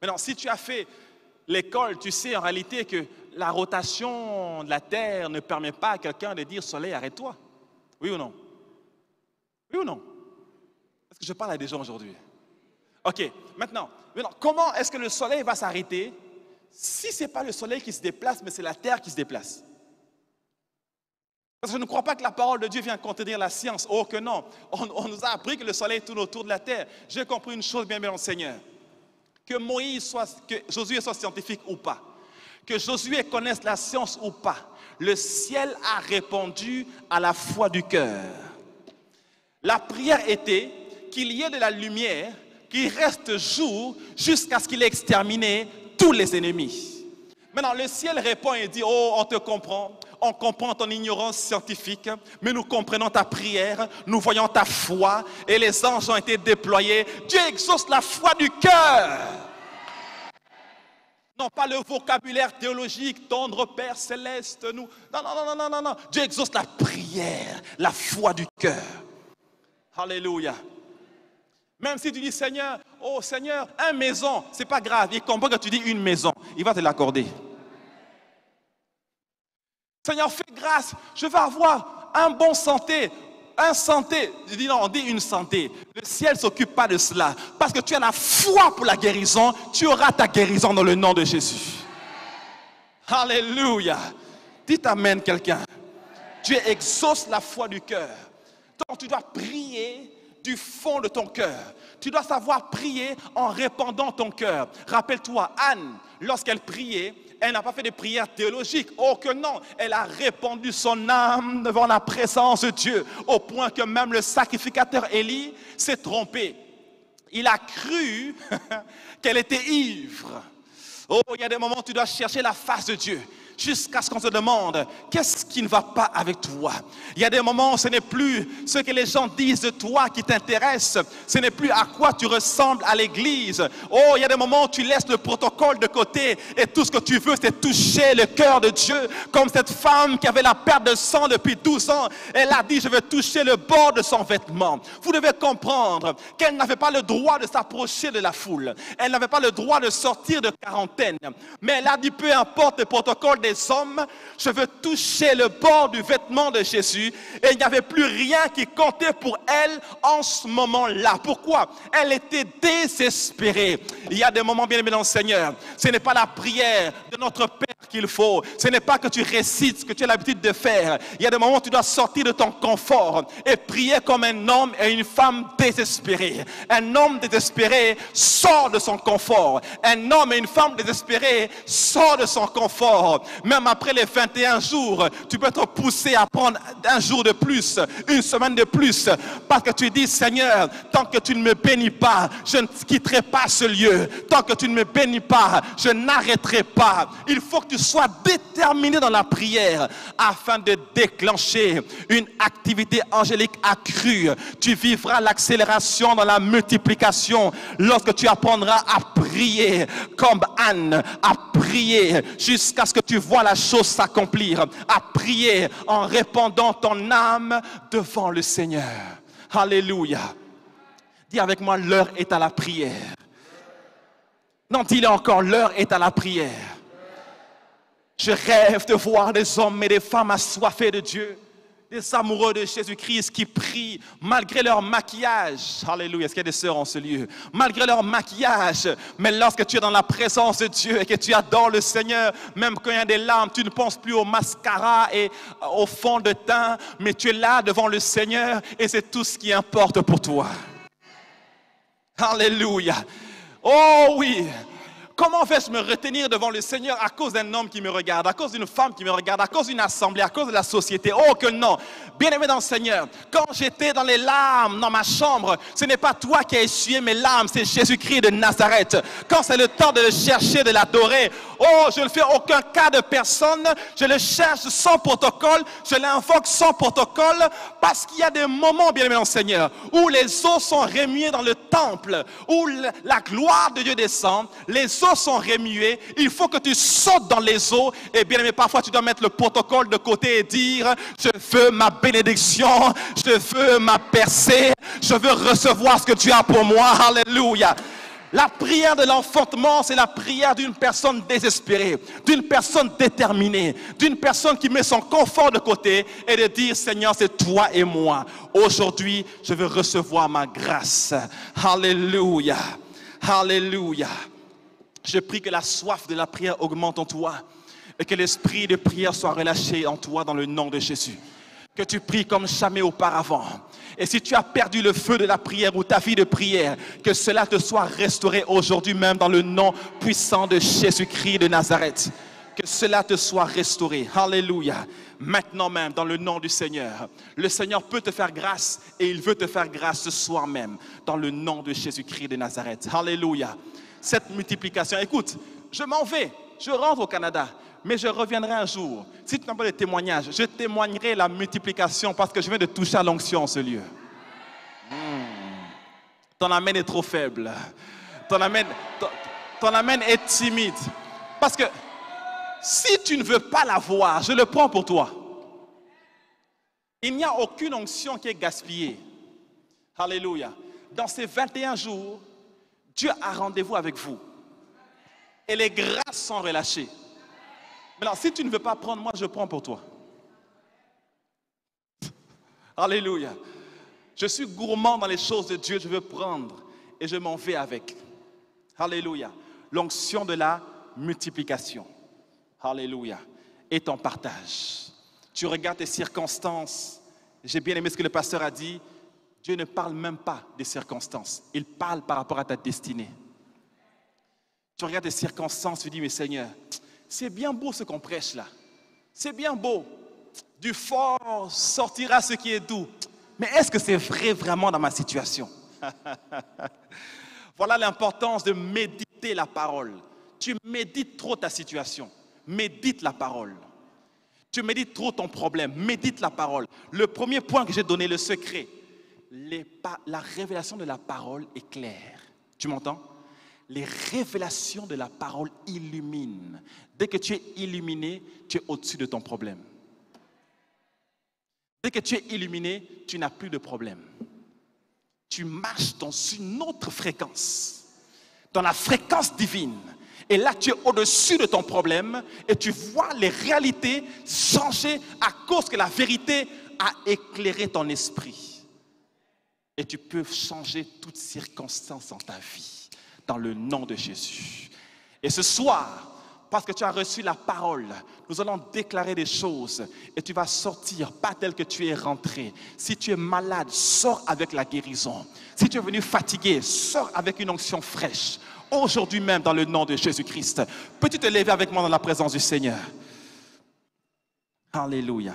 Maintenant, si tu as fait l'école, tu sais en réalité que la rotation de la Terre ne permet pas à quelqu'un de dire soleil, arrête-toi. Oui ou non? Oui ou non? Est-ce que je parle à des gens aujourd'hui? Ok, maintenant, comment est-ce que le soleil va s'arrêter si ce n'est pas le soleil qui se déplace, mais c'est la Terre qui se déplace? Parce que je ne crois pas que la parole de Dieu vient contredire la science. Oh que non, on nous a appris que le soleil tourne autour de la Terre. J'ai compris une chose bien, bien, Seigneur. Que Josué soit scientifique ou pas, que Josué connaisse la science ou pas, le ciel a répondu à la foi du cœur. La prière était qu'il y ait de la lumière, qu'il reste jour jusqu'à ce qu'il ait exterminé tous les ennemis. Maintenant, le ciel répond et dit, oh, on te comprend, on comprend ton ignorance scientifique, mais nous comprenons ta prière, nous voyons ta foi, et les anges ont été déployés. Dieu exauce la foi du cœur. Non, pas le vocabulaire théologique, tendre Père céleste, nous. Non. Dieu exauce la prière, la foi du cœur. Alléluia. Même si tu dis, Seigneur, oh Seigneur, une maison, c'est pas grave. Il comprend que tu dis une maison, il va te l'accorder. Seigneur, fais grâce, je veux avoir un bon santé. Un santé, je dis non, on dit une santé. Le ciel ne s'occupe pas de cela. Parce que tu as la foi pour la guérison, tu auras ta guérison dans le nom de Jésus. Alléluia. Dites amen quelqu'un. Dieu exauce la foi du cœur. Donc tu dois prier du fond de ton cœur. Tu dois savoir prier en répandant ton cœur. Rappelle-toi, Anne, lorsqu'elle priait, elle n'a pas fait de prière théologique. Oh que non, elle a répandu son âme devant la présence de Dieu. Au point que même le sacrificateur Élie s'est trompé. Il a cru qu'elle était ivre. Oh, il y a des moments où tu dois chercher la face de Dieu. Jusqu'à ce qu'on se demande, qu'est-ce qui ne va pas avec toi? Il y a des moments où ce n'est plus ce que les gens disent de toi qui t'intéresse. Ce n'est plus à quoi tu ressembles à l'église. Oh, il y a des moments où tu laisses le protocole de côté et tout ce que tu veux, c'est toucher le cœur de Dieu. Comme cette femme qui avait la perte de sang depuis 12 ans. Elle a dit, je veux toucher le bord de son vêtement. Vous devez comprendre qu'elle n'avait pas le droit de s'approcher de la foule. Elle n'avait pas le droit de sortir de quarantaine. Mais elle a dit, peu importe le protocole des hommes, je veux toucher le bord du vêtement de Jésus. Et il n'y avait plus rien qui comptait pour elle en ce moment-là. Pourquoi? Elle était désespérée. Il y a des moments bien aimés dans le Seigneur. Ce n'est pas la prière de notre Père qu'il faut. Ce n'est pas que tu récites ce que tu as l'habitude de faire. Il y a des moments où tu dois sortir de ton confort et prier comme un homme et une femme désespérés. Un homme désespéré sort de son confort. Un homme et une femme désespérés sortent de son confort. Même après les 21 jours, tu peux être poussé à prendre un jour de plus, une semaine de plus, parce que tu dis, Seigneur, tant que tu ne me bénis pas, je ne quitterai pas ce lieu. Tant que tu ne me bénis pas, je n'arrêterai pas. Il faut que tu sois déterminé dans la prière afin de déclencher une activité angélique accrue. Tu vivras l'accélération dans la multiplication lorsque tu apprendras à prier comme Anne, à prier jusqu'à ce que tu vois la chose s'accomplir, à prier en répandant ton âme devant le Seigneur. Alléluia. Dis avec moi, l'heure est à la prière. Non, dis-le encore, l'heure est à la prière. Je rêve de voir des hommes et des femmes assoiffés de Dieu, des amoureux de Jésus-Christ qui prient malgré leur maquillage. Alléluia, est-ce qu'il y a des sœurs en ce lieu? Malgré leur maquillage, mais lorsque tu es dans la présence de Dieu et que tu adores le Seigneur, même quand il y a des larmes, tu ne penses plus au mascara et au fond de teint, mais tu es là devant le Seigneur et c'est tout ce qui importe pour toi. Alléluia. Oh oui. Comment vais-je me retenir devant le Seigneur à cause d'un homme qui me regarde, à cause d'une femme qui me regarde, à cause d'une assemblée, à cause de la société? Oh que non! Bien-aimé dans le Seigneur, quand j'étais dans les larmes dans ma chambre, ce n'est pas toi qui as essuyé mes larmes, c'est Jésus-Christ de Nazareth. Quand c'est le temps de le chercher, de l'adorer, oh, je ne fais aucun cas de personne, je le cherche sans protocole, je l'invoque sans protocole, parce qu'il y a des moments, bien-aimé dans le Seigneur, où les eaux sont remuées dans le temple, où la gloire de Dieu descend, les eaux sont remuées, il faut que tu sautes dans les eaux. Et bien aimé, parfois tu dois mettre le protocole de côté et dire, je veux ma bénédiction, je veux ma percée, je veux recevoir ce que tu as pour moi. Alléluia. La prière de l'enfantement, c'est la prière d'une personne désespérée, d'une personne déterminée, d'une personne qui met son confort de côté et de dire, Seigneur, c'est toi et moi. Aujourd'hui, je veux recevoir ma grâce. Alléluia. Alléluia. Je prie que la soif de la prière augmente en toi et que l'esprit de prière soit relâché en toi dans le nom de Jésus. Que tu pries comme jamais auparavant. Et si tu as perdu le feu de la prière ou ta vie de prière, que cela te soit restauré aujourd'hui même dans le nom puissant de Jésus-Christ de Nazareth. Que cela te soit restauré. Alléluia. Maintenant même, dans le nom du Seigneur. Le Seigneur peut te faire grâce et il veut te faire grâce ce soir même. Dans le nom de Jésus-Christ de Nazareth. Alléluia. Cette multiplication. Écoute, je m'en vais. Je rentre au Canada. Mais je reviendrai un jour. Si tu n'as pas de témoignage, je témoignerai la multiplication parce que je viens de toucher à l'onction en ce lieu. Ton amen est trop faible. Ton amen est timide. Parce que si tu ne veux pas la voir, je le prends pour toi. Il n'y a aucune onction qui est gaspillée. Alléluia. Dans ces 21 jours, Dieu a rendez-vous avec vous. Et les grâces sont relâchées. Maintenant, si tu ne veux pas prendre, moi je prends pour toi. Alléluia. Je suis gourmand dans les choses de Dieu, je veux prendre et je m'en vais avec. Alléluia. L'onction de la multiplication. Alléluia. Et ton partage. Tu regardes tes circonstances. J'ai bien aimé ce que le pasteur a dit. Dieu ne parle même pas des circonstances. Il parle par rapport à ta destinée. Tu regardes tes circonstances, tu dis, mais Seigneur, c'est bien beau ce qu'on prêche là. C'est bien beau. Du fort sortira ce qui est doux. Mais est-ce que c'est vrai vraiment dans ma situation? Voilà l'importance de méditer la parole. Tu médites trop ta situation. Médite la parole. Tu médites trop ton problème. Médite la parole. Le premier point que j'ai donné, le secret. La révélation de la parole est claire. Tu m'entends? Les révélations de la parole illuminent. Dès que tu es illuminé, tu es au-dessus de ton problème. Dès que tu es illuminé, tu n'as plus de problème. Tu marches dans une autre fréquence, dans la fréquence divine. Et là, tu es au-dessus de ton problème et tu vois les réalités changer à cause que la vérité a éclairé ton esprit. Et tu peux changer toutes circonstances dans ta vie. Dans le nom de Jésus. Et ce soir, parce que tu as reçu la parole, nous allons déclarer des choses et tu vas sortir, pas tel que tu es rentré. Si tu es malade, sors avec la guérison. Si tu es venu fatigué, sors avec une onction fraîche. Aujourd'hui même, dans le nom de Jésus-Christ. Peux-tu te lever avec moi dans la présence du Seigneur? Alléluia.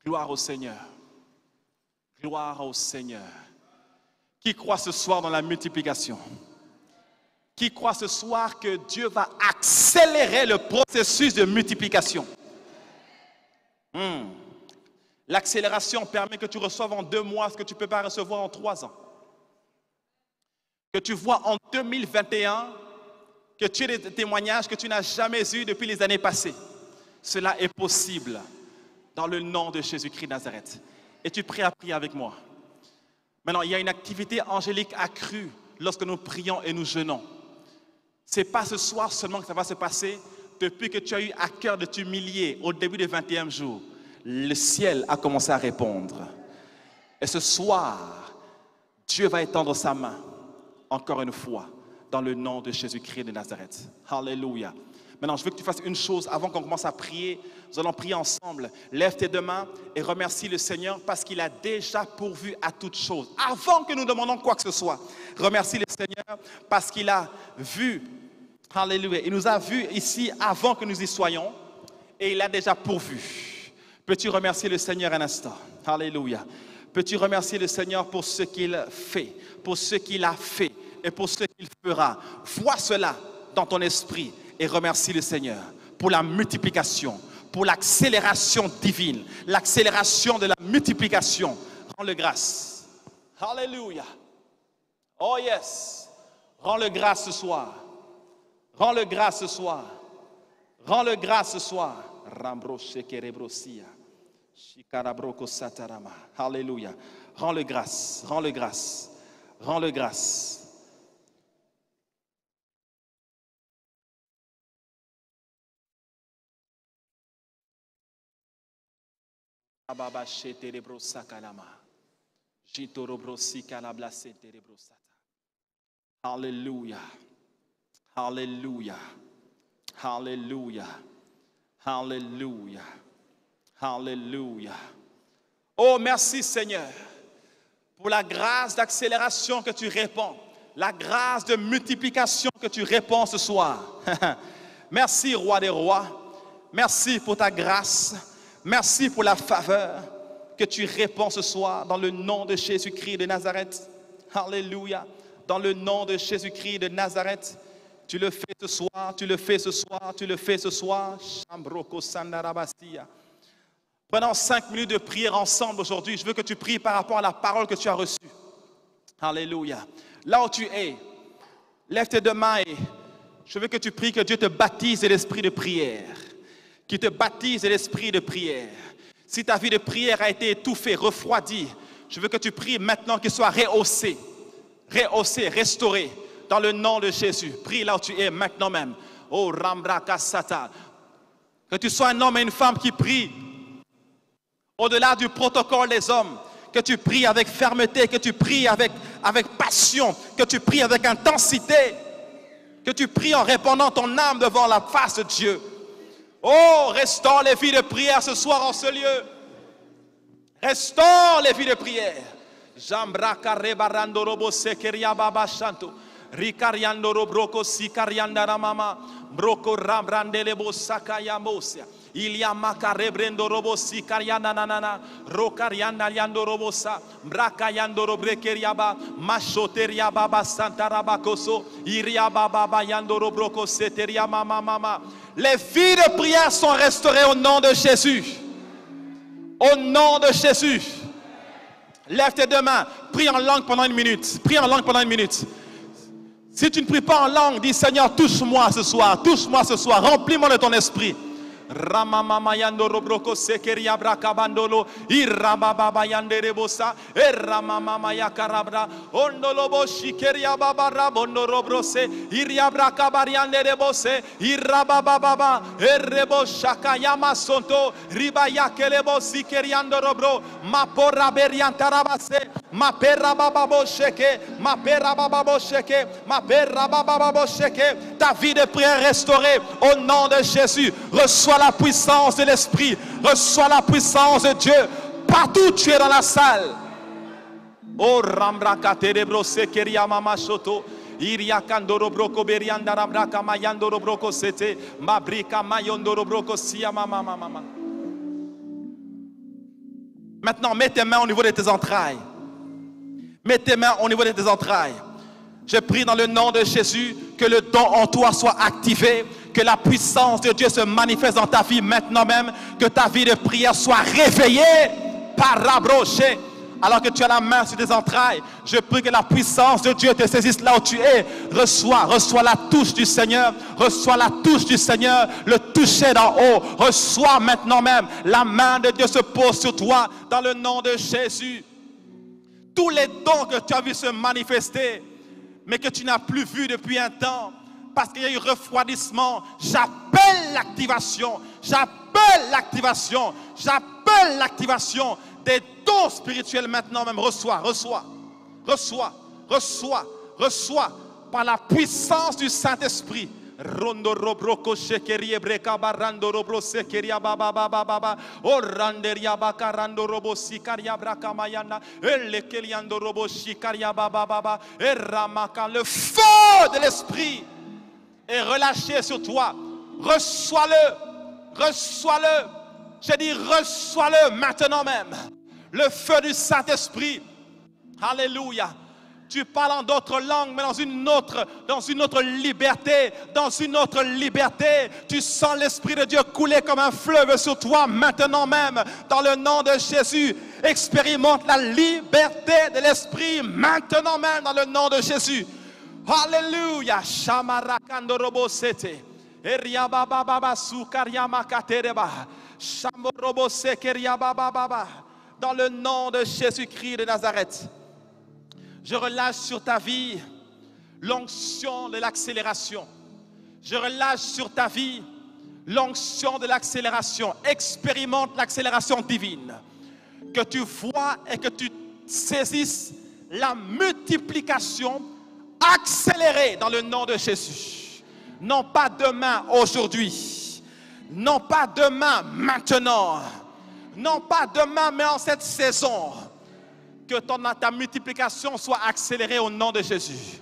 Gloire au Seigneur. Gloire au Seigneur. Qui croit ce soir dans la multiplication? Qui croit ce soir que Dieu va accélérer le processus de multiplication? L'accélération permet que tu reçoives en 2 mois ce que tu ne peux pas recevoir en 3 ans. Que tu vois en 2021 que tu aies des témoignages que tu n'as jamais eus depuis les années passées. Cela est possible dans le nom de Jésus-Christ de Nazareth. Et tu pries à prier avec moi. Maintenant, il y a une activité angélique accrue lorsque nous prions et nous jeûnons. Ce n'est pas ce soir seulement que ça va se passer. Depuis que tu as eu à cœur de t'humilier au début du 21e jour, le ciel a commencé à répondre. Et ce soir, Dieu va étendre sa main, encore une fois, dans le nom de Jésus-Christ de Nazareth. Alléluia. Maintenant, je veux que tu fasses une chose avant qu'on commence à prier. Nous allons prier ensemble. Lève tes 2 mains et remercie le Seigneur parce qu'il a déjà pourvu à toutes choses. Avant que nous demandons quoi que ce soit, remercie le Seigneur parce qu'il a vu. Alléluia. Il nous a vus ici avant que nous y soyons et il a déjà pourvu. Peux-tu remercier le Seigneur un instant? Alléluia. Peux-tu remercier le Seigneur pour ce qu'il fait, pour ce qu'il a fait et pour ce qu'il fera? Vois cela dans ton esprit. Et remercie le Seigneur pour la multiplication, pour l'accélération divine, l'accélération de la multiplication. Rends-le grâce. Alléluia. Oh yes. Rends-le grâce ce soir. Rends-le grâce ce soir. Rends-le grâce ce soir. Alléluia. Rends-le grâce. Rends-le grâce. Rends-le grâce. Alléluia. Alléluia. Alléluia. Alléluia. Alléluia. Oh, merci Seigneur pour la grâce d'accélération que tu répands, la grâce de multiplication que tu répands ce soir. Merci Roi des rois. Merci pour ta grâce. Merci pour la faveur que tu répands ce soir dans le nom de Jésus-Christ de Nazareth. Alléluia. Dans le nom de Jésus-Christ de Nazareth. Tu le fais ce soir, tu le fais ce soir, tu le fais ce soir. Pendant 5 minutes de prière ensemble aujourd'hui, je veux que tu pries par rapport à la parole que tu as reçue. Alléluia. Là où tu es, lève tes deux mains et je veux que tu pries que Dieu te baptise de l'esprit de prière. Qu'il te baptise de l'esprit de prière. Si ta vie de prière a été étouffée, refroidie, je veux que tu pries maintenant qu'il soit rehaussé, restauré. Dans le nom de Jésus, prie là où tu es maintenant même. Oh, Rambraka Satan. Que tu sois un homme et une femme qui prient au-delà du protocole des hommes. Que tu pries avec fermeté, que tu pries avec passion, que tu pries avec intensité. Que tu pries en répandant ton âme devant la face de Dieu. Oh, restaure les vies de prière ce soir en ce lieu. Restaure les vies de prière. Jambraka rebarando robo sekeria baba shanto. Ricariando robroko sikarianda ramama broko rambrandele bo sakaya mosia ilia makarebrendo robo sikarianda nanana rokarianda yando robosa brakayando robrekeriaba mashoteria baba santa rabakoso iria baba yando robroko seteria mama. Les vies de prière sont restaurées au nom de Jésus. Au nom de Jésus. Lève tes deux mains, prie en langue pendant 1 minute. Prie en langue pendant 1 minute. Si tu ne pries pas en langue, dis Seigneur, touche-moi ce soir, remplis-moi de ton esprit. Ramamama yandoro broko sekeria brakabandolo irababa yandere bosa eramama yakarabra ondolobo shikeria baba rabondoro brose iria brakabariandere bose irababa erebo shakayama sonto riba yakelebo sikeriandoro bro mapora beriantarabase mapera baba bosheke mapera baba bosheke mapera baba bosheke. Ta vie de prière restaurée au nom de Jésus. Reçois la puissance de l'Esprit. Reçois la puissance de Dieu. Partout tu es dans la salle. Oh rambraka terebro sekeria mama shoto. Iria kandoro broko berianda rambraka mayandoro broko sete. Mabrika mayondoro broko siya mama. Maintenant, mets tes mains au niveau de tes entrailles. Mets tes mains au niveau de tes entrailles. Je prie dans le nom de Jésus que le don en toi soit activé, que la puissance de Dieu se manifeste dans ta vie maintenant même, que ta vie de prière soit réveillée par rabroché. Alors que tu as la main sur tes entrailles, je prie que la puissance de Dieu te saisisse là où tu es. Reçois la touche du Seigneur, reçois la touche du Seigneur, le toucher d'en haut. Reçois maintenant même, la main de Dieu se pose sur toi dans le nom de Jésus. Tous les dons que tu as vu se manifester, mais que tu n'as plus vu depuis un temps, parce qu'il y a eu refroidissement, j'appelle l'activation des dons spirituels maintenant même. Reçois par la puissance du Saint-Esprit. Rondo robroko shekerie breka barando robro sekeria baba oranderia bakarando robo sikaria braka mayana elekeliando robo shikaria baba eramaka. Le feu de l'esprit est relâché sur toi. Reçois-le. Je dis reçois-le maintenant même. Le feu du Saint-Esprit. Alléluia. Tu parles en d'autres langues, mais dans une autre liberté. Tu sens l'Esprit de Dieu couler comme un fleuve sur toi maintenant même. Dans le nom de Jésus, expérimente la liberté de l'Esprit maintenant même dans le nom de Jésus. Alléluia. Shamarakando robo sete. Eriaba baba sukariama katereba. Shamorobo sekeria baba. Dans le nom de Jésus-Christ de Nazareth. Je relâche sur ta vie l'onction de l'accélération. Je relâche sur ta vie l'onction de l'accélération. Expérimente l'accélération divine. que tu vois et que tu saisisses la multiplication accélérée dans le nom de Jésus. Non pas demain, aujourd'hui. Non pas demain, maintenant. Non pas demain, mais en cette saison. Que ta multiplication soit accélérée au nom de Jésus.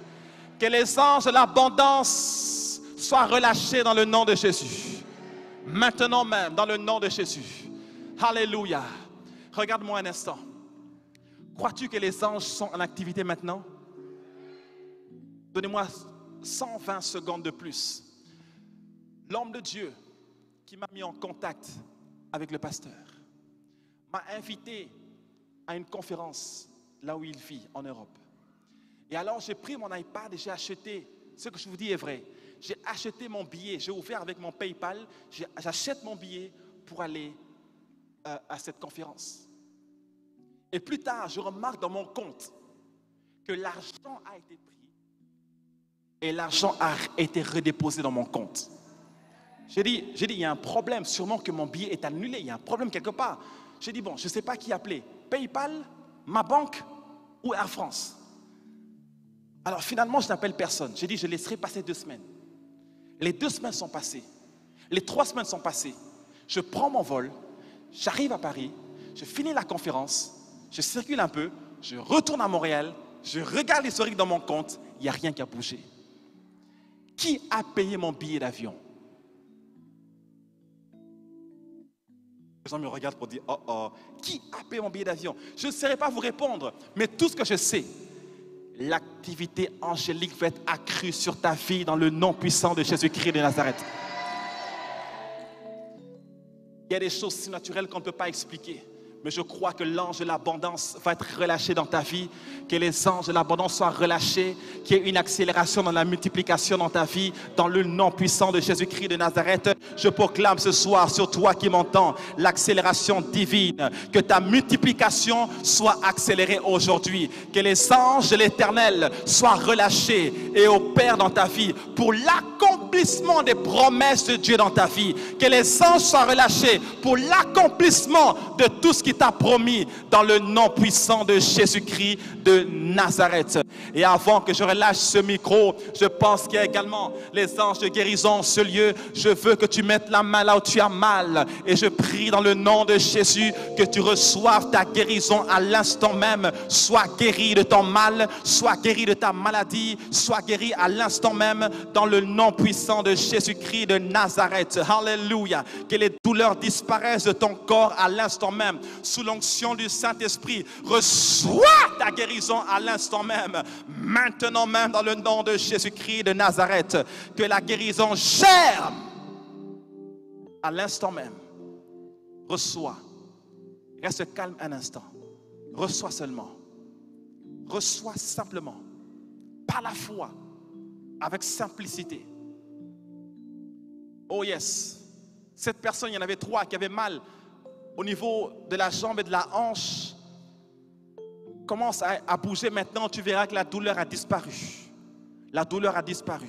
Que les anges de l'abondance soient relâchés dans le nom de Jésus. Maintenant même, dans le nom de Jésus. Alléluia. Regarde-moi un instant. Crois-tu que les anges sont en activité maintenant? Donnez-moi 120 secondes de plus. L'homme de Dieu qui m'a mis en contact avec le pasteur m'a invité à une conférence là où il vit en Europe. Et alors j'ai pris mon iPad et j'ai acheté, ce que je vous dis est vrai, j'ai acheté mon billet, j'ai ouvert avec mon PayPal, j'achète mon billet pour aller à cette conférence. Et plus tard, je remarque dans mon compte que l'argent a été pris et l'argent a été redéposé dans mon compte. J'ai dit, il y a un problème, sûrement que mon billet est annulé, il y a un problème quelque part. J'ai dit, bon, je ne sais pas qui appeler, PayPal, ma banque ou Air France. Alors finalement, je n'appelle personne. J'ai dit, je laisserai passer 2 semaines. Les 2 semaines sont passées. Les 3 semaines sont passées. Je prends mon vol, j'arrive à Paris, je finis la conférence, je circule un peu, je retourne à Montréal, je regarde l'historique dans mon compte, il n'y a rien qui a bougé. Qui a payé mon billet d'avion? Les gens me regardent pour dire, oh, qui a payé mon billet d'avion? Je ne saurais pas vous répondre, mais tout ce que je sais, l'activité angélique va être accrue sur ta vie dans le nom puissant de Jésus-Christ de Nazareth. Il y a des choses si naturelles qu'on ne peut pas expliquer. Mais je crois que l'ange de l'abondance va être relâché dans ta vie, que les anges de l'abondance soient relâchés, qu'il y ait une accélération dans la multiplication dans ta vie, dans le nom puissant de Jésus-Christ de Nazareth. Je proclame ce soir sur toi qui m'entends l'accélération divine, que ta multiplication soit accélérée aujourd'hui, que les anges de l'Éternel soient relâchés et opèrent dans ta vie pour l'accomplissement des promesses de Dieu dans ta vie, que les anges soient relâchés pour l'accomplissement de tout ce qui t'a promis dans le nom puissant de Jésus-Christ de Nazareth. Et avant que je relâche ce micro, je pense qu'il y a également les anges de guérison en ce lieu. Je veux que tu mettes la main là où tu as mal et je prie dans le nom de Jésus que tu reçoives ta guérison à l'instant même. Sois guéri de ton mal, sois guéri de ta maladie, sois guéri à l'instant même dans le nom puissant de Jésus-Christ de Nazareth. Alléluia. Que les douleurs disparaissent de ton corps à l'instant même. Sous l'onction du Saint-Esprit, reçois ta guérison à l'instant même. Maintenant même dans le nom de Jésus-Christ de Nazareth. Que la guérison germe à l'instant même. Reçois. Reste calme un instant. Reçois seulement. Reçois simplement. Par la foi. Avec simplicité. Oh yes. Cette personne, il y en avait 3 qui avaient mal au niveau de la jambe et de la hanche. Commence à bouger maintenant, tu verras que la douleur a disparu. La douleur a disparu.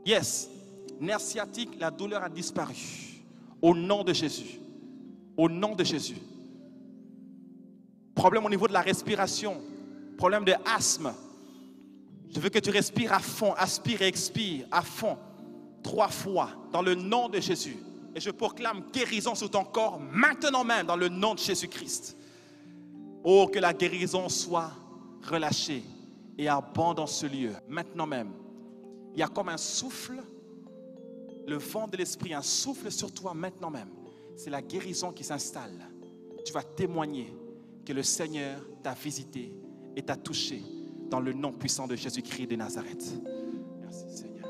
Yes, nerf sciatique, la douleur a disparu. Au nom de Jésus. Au nom de Jésus. Problème au niveau de la respiration. Problème de asthme. Je veux que tu respires à fond, aspire et expire à fond. 3 fois dans le nom de Jésus. Et je proclame guérison sur ton corps maintenant même dans le nom de Jésus-Christ. Oh, que la guérison soit relâchée et abonde dans ce lieu maintenant même. Il y a comme un souffle, le vent de l'esprit, un souffle sur toi maintenant même. C'est la guérison qui s'installe. Tu vas témoigner que le Seigneur t'a visité et t'a touché dans le nom puissant de Jésus-Christ de Nazareth. Merci Seigneur.